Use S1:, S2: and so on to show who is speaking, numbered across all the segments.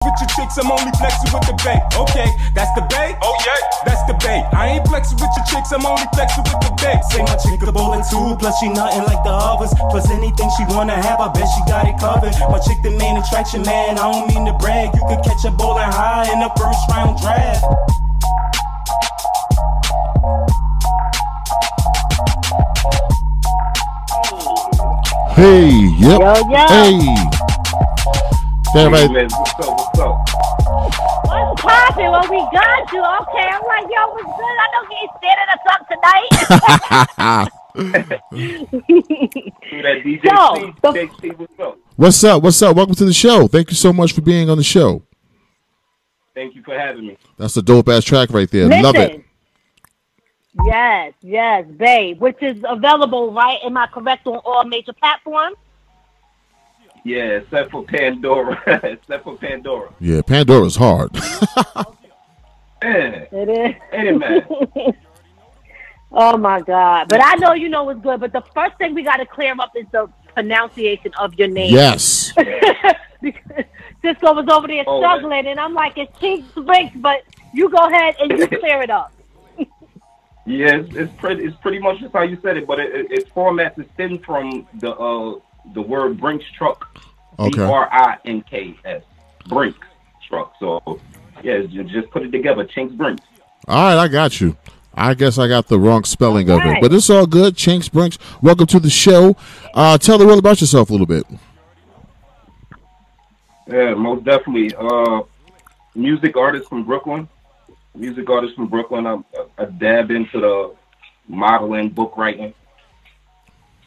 S1: With your chicks, I'm only flexing with the bay. Okay, that's the bay. Oh yeah, that's the bay. I ain't flexing with your chicks, I'm only flexing with the bay.
S2: Say my chick a bowling too, plus she nothing like the others. Plus anything she wanna have, I bet she got it covered. My chick the main attraction, man, I don't mean to brag. You could catch a bowling high in the first round draft.
S3: Hey, yep.
S4: Yo.
S3: Hey.
S5: Hey, man, what's up?
S4: What's poppin'? Well, we got you. Okay, I'm like, yo, what's good? I know you ain't standing us up tonight.
S5: That DJ C,
S3: What's up? What's up? Welcome to the show. Thank you so much for being on the show.
S5: Thank you for having me.
S3: That's a dope-ass track right there.
S4: Listen,
S3: love it.
S4: Yes, babe, which is available, right? Am I correct on all major platforms?
S5: Yeah, except for Pandora.
S3: Yeah, Pandora's hard.
S5: Yeah.
S4: It is.
S5: Hey, man.
S4: Oh, my God. But I know you know what's good. But the first thing we got to clear up is the pronunciation of your name.
S3: Yes.
S4: Because Cisco was over there struggling, and I'm like, it's Chynxx Brynxx, but you go ahead and you clear it up.
S5: Yes, it's pretty much just how you said it, but it's formats. It stems from the word Brynxx truck.
S3: Okay.
S5: Brinks, Brynxx truck. So yeah, just put it together, Chynxx Brynxx.
S3: All right, I got you. I guess I got the wrong spelling of it, but it's all good. Chynxx Brynxx, welcome to the show. Tell the world about yourself a little bit.
S5: Yeah, most definitely. Music artist from Brooklyn. I dab into the modeling, book writing,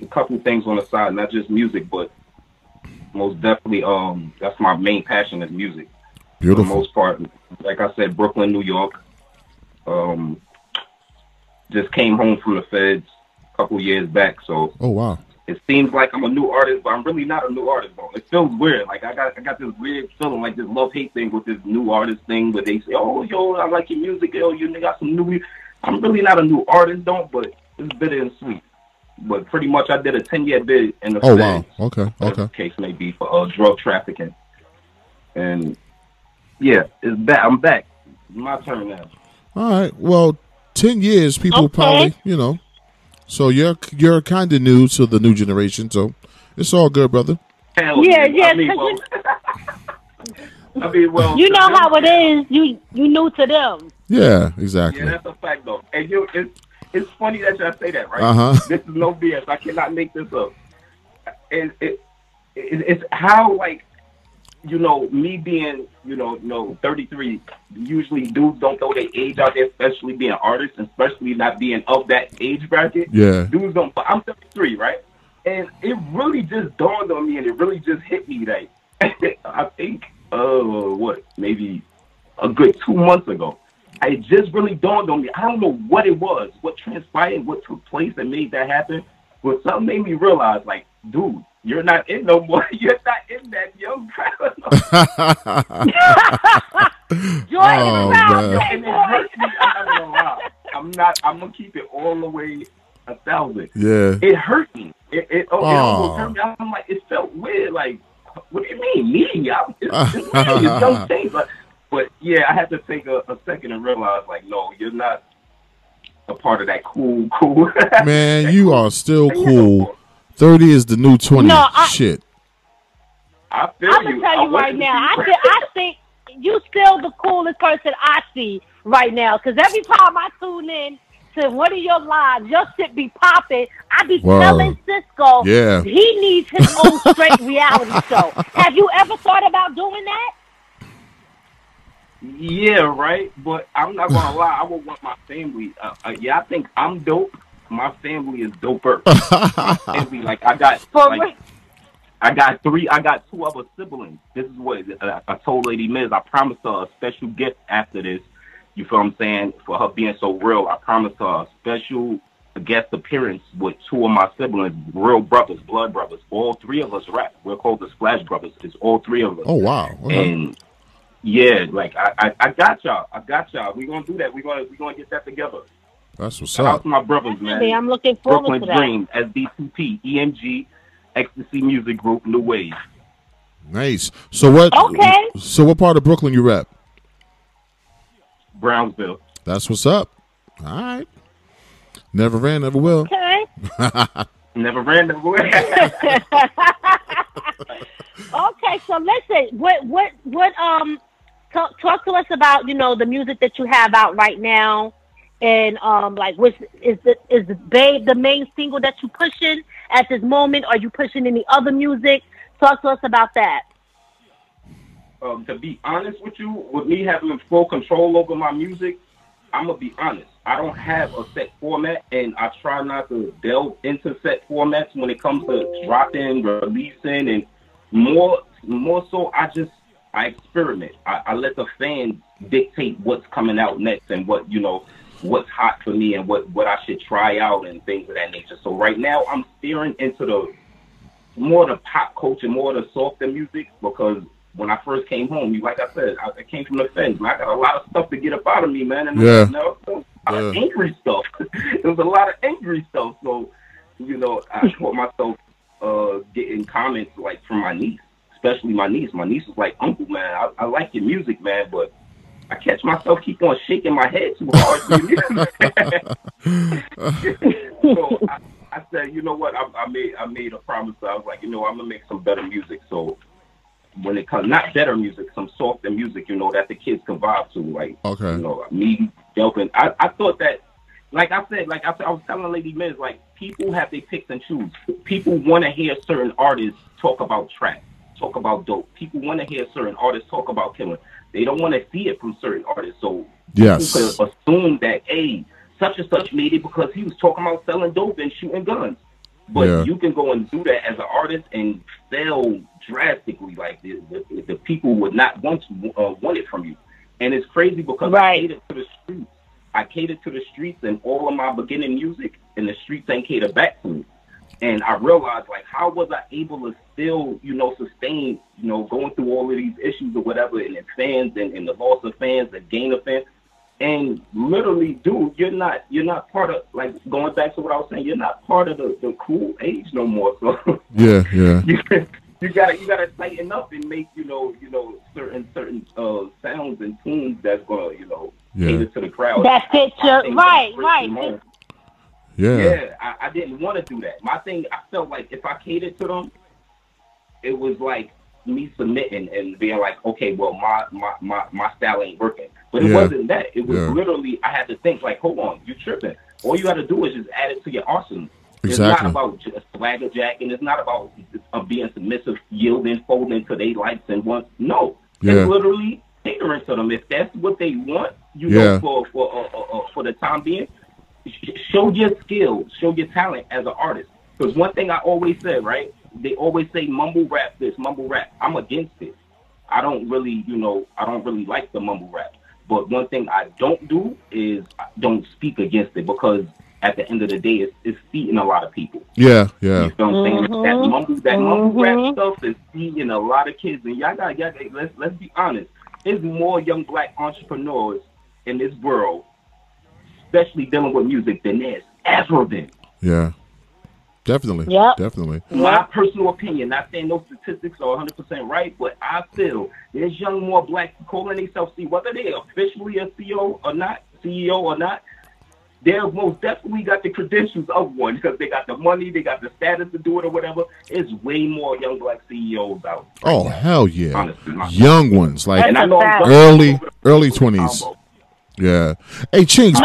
S5: a couple things on the side, not just music, but most definitely, that's my main passion is music.
S3: Beautiful.
S5: For the most part, like I said, Brooklyn, New York. Just came home from the feds a couple years back, so.
S3: Oh wow.
S5: It seems like I'm a new artist, but I'm really not a new artist, bro. It feels weird. Like I got this weird feeling, like this love-hate thing with this new artist thing, where they say, "Oh, yo, I like your music, yo, you got some new." I'm really not a new artist, but it's bitter and sweet. But pretty much, I did a 10-year bid in the feds.
S3: Wow. Okay.
S5: The case may be for drug trafficking, and yeah, it's back. I'm back. It's my turn now.
S3: All right. Well, 10 years, people probably, So you're kind of new to the new generation, so it's all good, brother.
S4: Yeah.
S5: Well,
S4: you know how it is. You new to them.
S3: Yeah, exactly.
S5: Yeah, that's a fact, though. And it's funny that y'all say that, right?
S3: Uh-huh.
S5: This is no BS. I cannot make this up. And it's how, like, me being, 33, usually dudes don't throw their age out there, especially being artists, and especially not being of that age bracket.
S3: Yeah.
S5: Dudes don't, but I'm 33, right? And it really just dawned on me, and it really just hit me, like, I think, maybe a good 2 months ago. It just really dawned on me. I don't know what it was, what transpired, what took place that made that happen, but something made me realize, like, dude, you're not in no more. You're not in that young crowd. And it hurts me. I'm gonna keep it all the way 1,000.
S3: Yeah.
S5: It hurt me. It almost hurt me. I'm like, it felt weird. Like, what do you mean, me? It's young things. But yeah, I had to take a second and realize, like, no, you're not a part of that cool.
S3: Man, you are still cool. 30 is the new 20. Shit.
S5: I'm
S4: gonna tell you right now. I think you still the coolest person I see right now. Because every time I tune in to one of your lives, your shit be popping. I be telling Cisco, he needs his own straight reality show. Have you ever thought about doing that?
S5: Yeah, right. But I'm not gonna lie. I would want my family. I think I'm dope. My family is doper. My family, like, I got two other siblings. This is what I told Lady Miz. I promised her a special gift after this. You feel what I'm saying? For her being so real, I promised her a special guest appearance with two of my siblings, real brothers, blood brothers. All three of us rap. We're called the Splash Brothers. It's all three of us.
S3: Oh wow! Okay.
S5: And yeah, like I got y'all. We're gonna do that. We're gonna get that together.
S3: That's what's
S5: Shout
S3: up.
S5: out to my brothers, man.
S4: I'm looking forward
S5: Brooklyn
S4: to that.
S5: Dream, SDCP, EMG, Ecstasy Music Group, New Wave.
S3: Nice. So what?
S4: Okay.
S3: So what part of Brooklyn you rep?
S5: Brownsville.
S3: That's what's up. All right. Never ran, never will.
S4: Okay.
S5: Never ran, never will.
S4: Okay, so listen, talk to us about, the music that you have out right now, and like, is the Babe the main single that you pushing at this moment? Are you pushing any other music? Talk to us about that.
S5: To be honest with you, with me having full control over my music, I'm gonna be honest. I don't have a set format, and I try not to delve into set formats when it comes to dropping, releasing, and more so. I experiment. I let the fans dictate what's coming out next and what's hot for me and what I should try out and things of that nature. So right now I'm steering into the pop culture, more of the softer music, because when I first came home, like I said, I came from the feds, man. I got a lot of stuff to get up out of me, man. And
S3: yeah.
S5: A lot of angry stuff. There was a lot of angry stuff. So, I caught myself getting comments like from my niece, especially my niece. My niece was like, "Uncle, man, I like your music, man, but I catch myself keep on shaking my head too hard to your music." So I said, you know what? I made a promise. I was like, I'm gonna make some better music. So when it comes, not better music, some softer music, that the kids can vibe to, like,
S3: okay,
S5: me helping. I thought that, like I said, I was telling Lady Miz, like, people have their picks and choose. People want to hear certain artists talk about trap, talk about dope. People want to hear certain artists talk about killing. They don't want to see it from certain artists. So
S3: yes,
S5: people could assume that, hey, such and such made it because he was talking about selling dope and shooting guns. But you can go and do that as an artist and sell drastically. Like, the people would not want it from you. And it's crazy because I catered to the streets. I catered to the streets and all of my beginning music, and the streets ain't catered back to me. And I realized, like, how was I able to still, sustain, going through all of these issues or whatever, and the fans and the loss of fans, the gain of fans. And literally, dude, you're not part of, like, going back to what I was saying, you're not part of the cool age no more. So
S3: yeah.
S5: you gotta tighten up and make certain sounds and tunes that's gonna cater to the crowd.
S4: That fits your right.
S3: Yeah.
S5: I didn't want to do that. My thing, I felt like if I catered to them, it was like me submitting and being like, okay, well, my style ain't working. But it wasn't that. It was literally, I had to think, like, hold on, you tripping. All you got to do is just add it to your arsenal. Exactly. It's not about just swagger jacking. It's not about being submissive, yielding, folding to their likes and wants. No. It's literally catering to them. If that's what they want, for the time being, show your skills, show your talent as an artist. Because one thing I always said, right? They always say mumble rap this, mumble rap. I'm against it. I don't really like the mumble rap. But one thing I don't do is I don't speak against it, because at the end of the day, it's feeding a lot of people.
S3: Yeah.
S5: You know what I'm saying? That mumble rap stuff is feeding a lot of kids. And let's be honest. There's more young black entrepreneurs in this world, especially dealing with music, than there's ever been.
S3: Yeah. Definitely.
S4: Yep.
S3: Definitely.
S5: My personal opinion, not saying no statistics are 100% right, but I feel there's more black calling themselves, whether they're officially a CEO or not, they're most definitely got the credentials of one, because they got the money, they got the status to do it or whatever. There's way more young black CEOs out.
S3: Oh, hell yeah.
S5: Honestly,
S3: young ones, like early 20s. Yeah. Hey, Chynxx,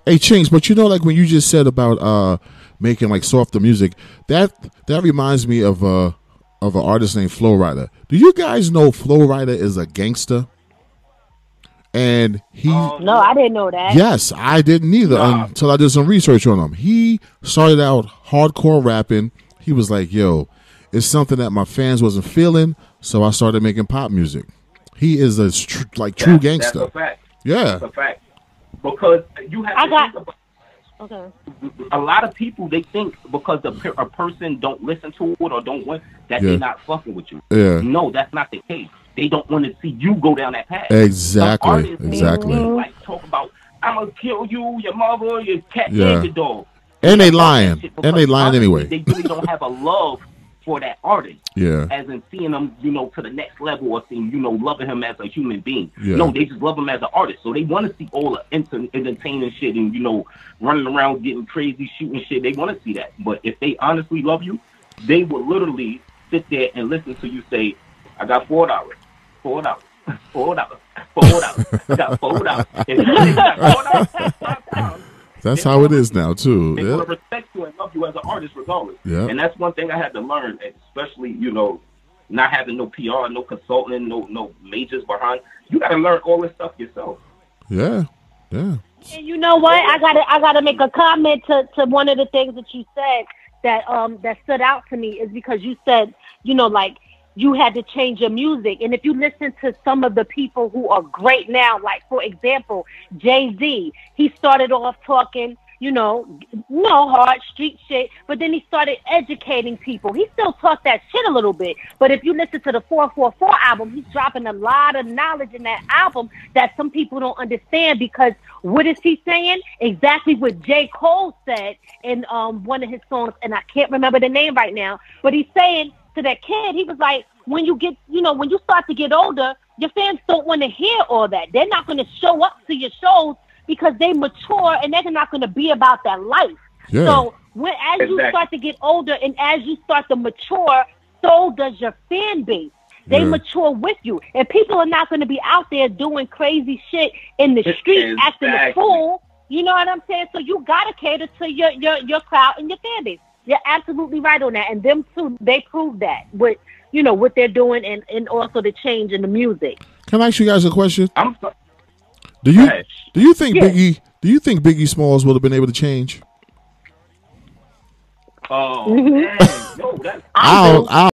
S3: Hey, Chynxx, but like when you just said about making like softer music, that reminds me of an artist named Flo Rida. Do you guys know Flo Rida is a gangster? And he
S4: no, I didn't know that.
S3: Yes, I didn't either until I did some research on him. He started out hardcore rapping. He was like, "Yo, it's something that my fans wasn't feeling, so I started making pop music." He is a true gangster.
S5: That's a fact.
S3: Yeah,
S5: that's a fact. Because you have to think about.
S4: Okay.
S5: A lot of people, they think because a person don't listen to it or don't want that they're not fucking with you.
S3: Yeah.
S5: No, that's not the case. They don't want to see you go down that path.
S3: Exactly.
S5: Like talk about, I'm gonna kill you, your mother, your cat, and your dog.
S3: And they lying. And they lying anyway.
S5: They really don't have a love for that artist.
S3: Yeah.
S5: As in seeing them, you know, to the next level, or seeing, you know, loving him as a human being.
S3: Yeah.
S5: No, they just love him as an artist. So they want to see all the entertaining shit and, you know, running around getting crazy, shooting shit. They want to see that. But if they honestly love you, they will literally sit there and listen to you say, I got $4, $4, $4, $4, got $4. And they got $4.
S3: That's how it is now, too.
S5: They want to respect you and love you as an artist regardless.
S3: Yeah.
S5: And that's one thing I had to learn, especially, you know, not having no PR, no consulting, no majors behind. You got to learn all this stuff yourself.
S3: Yeah, yeah.
S4: And you know what? I gotta make a comment to one of the things that you said that stood out to me is because you said, you know, like, you had to change your music. And if you listen to some of the people who are great now, like, for example, Jay-Z, he started off talking, you know, hard street shit, but then he started educating people. He still talks that shit a little bit. But if you listen to the 444 album, he's dropping a lot of knowledge in that album that some people don't understand, because what is he saying? Exactly what J. Cole said in one of his songs, and I can't remember the name right now, but he's saying to that kid, he was like, when you get, you know, when you start to get older, your fans don't want to hear all that. They're not going to show up to your shows because they mature and they're not going to be about that life. Yeah. So as you start to get older and as you start to mature, so does your fan base. They mature with you. And people are not going to be out there doing crazy shit in the street, acting a fool. You know what I'm saying? So you got to cater to your crowd and your fan base. You're absolutely right on that. And them too, they prove that with, you know, what they're doing and also the change in the music.
S3: Can I ask you guys a question? Do you think Biggie Smalls would have been able to change?
S5: Oh, man. No, that's